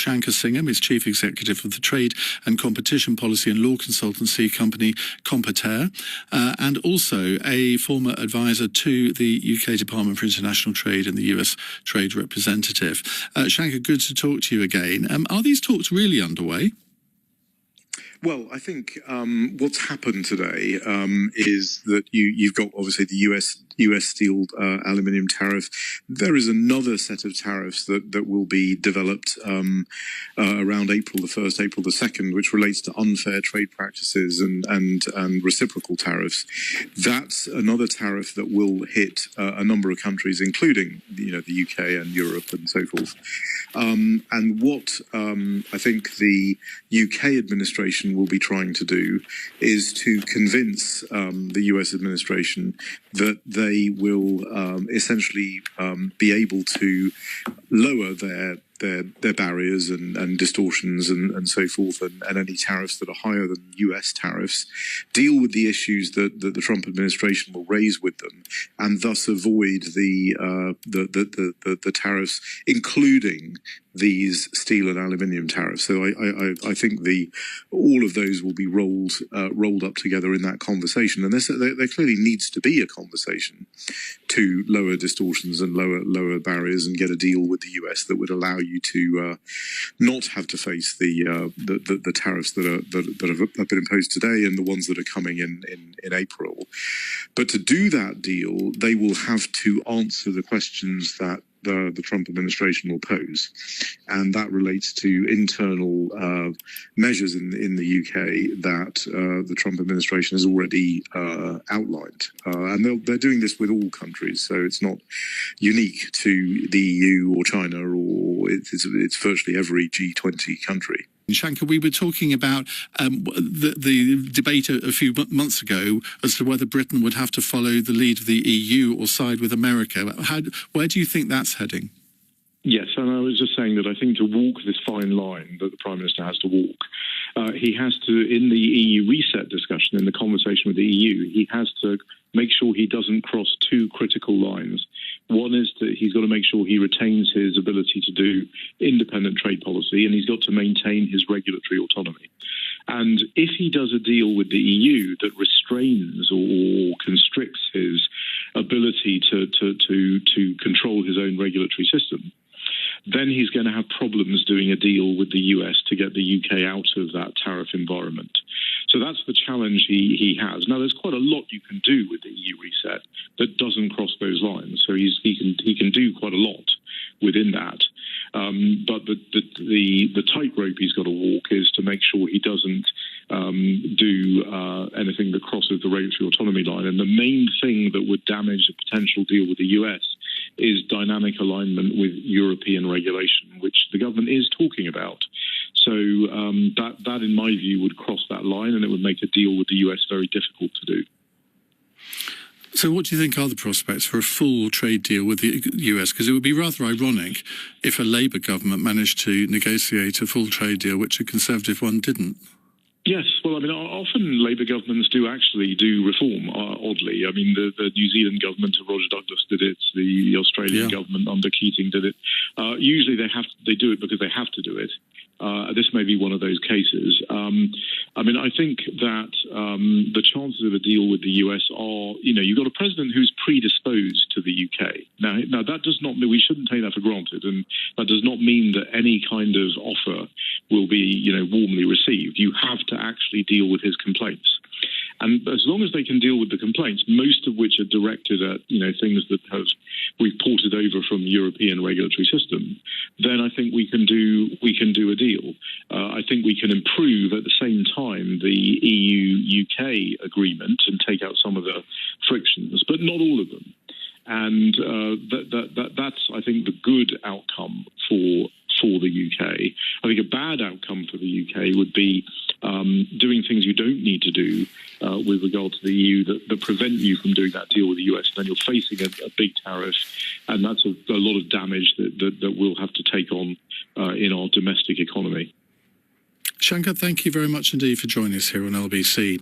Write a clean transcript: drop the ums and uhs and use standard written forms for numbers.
Shanker Singham is Chief Executive of the Trade and Competition Policy and Law consultancy company Competare, and also a former advisor to the UK Department for International Trade and the US Trade Representative. Shanker, good to talk to you again. Are these talks really underway? Well, I think what's happened today is that you've got obviously the US steel aluminium tariff. There is another set of tariffs that will be developed around April the 1st, April the 2nd, which relates to unfair trade practices and reciprocal tariffs. That's another tariff that will hit a number of countries, including the UK and Europe and so forth. And what I think the UK administration will be trying to do is to convince the US administration that they will essentially be able to lower their barriers and distortions and so forth, and any tariffs that are higher than US tariffs, deal with the issues that the Trump administration will raise with them, and thus avoid the tariffs, including these steel and aluminium tariffs. So I think all of those will be rolled up together in that conversation, and there clearly needs to be a conversation to lower distortions and lower barriers and get a deal with the US that would allow you to not have to face the tariffs that have been imposed today and the ones that are coming in April. But to do that deal, they will have to answer the questions that the Trump administration will pose, and that relates to internal measures in the UK that the Trump administration has already outlined, and they're doing this with all countries, so it's not unique to the EU or China, or it's virtually every G20 country. Shanker, we were talking about the debate a few months ago as to whether Britain would have to follow the lead of the EU or side with America. Where do you think that's heading? Yes, and I was just saying that I think to walk this fine line that the Prime Minister has to walk, he has to, in the EU reset discussion, in the conversation with the EU, he has to make sure he doesn't cross two critical lines. One is that he's got to make sure he retains his ability to do independent trade policy, and he's got to maintain his regulatory autonomy. And if he does a deal with the EU that restrains or constricts his ability to control his own regulatory system, then he's going to have problems doing a deal with the US to get the UK out of that tariff environment. So that's the challenge he has. Now, there's quite a lot you can do with the EU reset that doesn't cross those lines. So he can do quite a lot within that. But the tightrope he's got to walk is to make sure he doesn't do anything that crosses the regulatory autonomy line. And the main thing that would damage a potential deal with the US is dynamic alignment with European regulation, which the government is talking about. So that, in my view, would cross that line, and it would make a deal with the US very difficult to do. So what do you think are the prospects for a full trade deal with the US? Because it would be rather ironic if a Labour government managed to negotiate a full trade deal, which a Conservative one didn't. Yes, well, I mean, often Labour governments do actually do reform, oddly. I mean, the New Zealand government of Roger Douglas did it. The Australian government under Keating did it. Usually they do it because they have to do it. This may be one of those cases. I mean, I think that the chances of a deal with the US are, you've got a president who's predisposed to the UK. Now that does not mean, we shouldn't take that for granted, and that does not mean that any kind of offer will be, warmly received. You have to actually deal with his complaints. And as long as they can deal with the complaints, most of which are directed at, things that we've ported over from the European regulatory system, then I think we can do a deal. I think we can improve at the same time the EU-UK agreement and take out some of the frictions, but not all of them. And that's, I think, the good outcome for the UK. I think a bad outcome for the UK would be doing things you don't need to do with regard to the EU that prevent you from doing that deal with the US. And then you're facing a big tariff, and that's a lot of damage that we'll have to take on in our domestic economy. Shanker, thank you very much indeed for joining us here on LBC.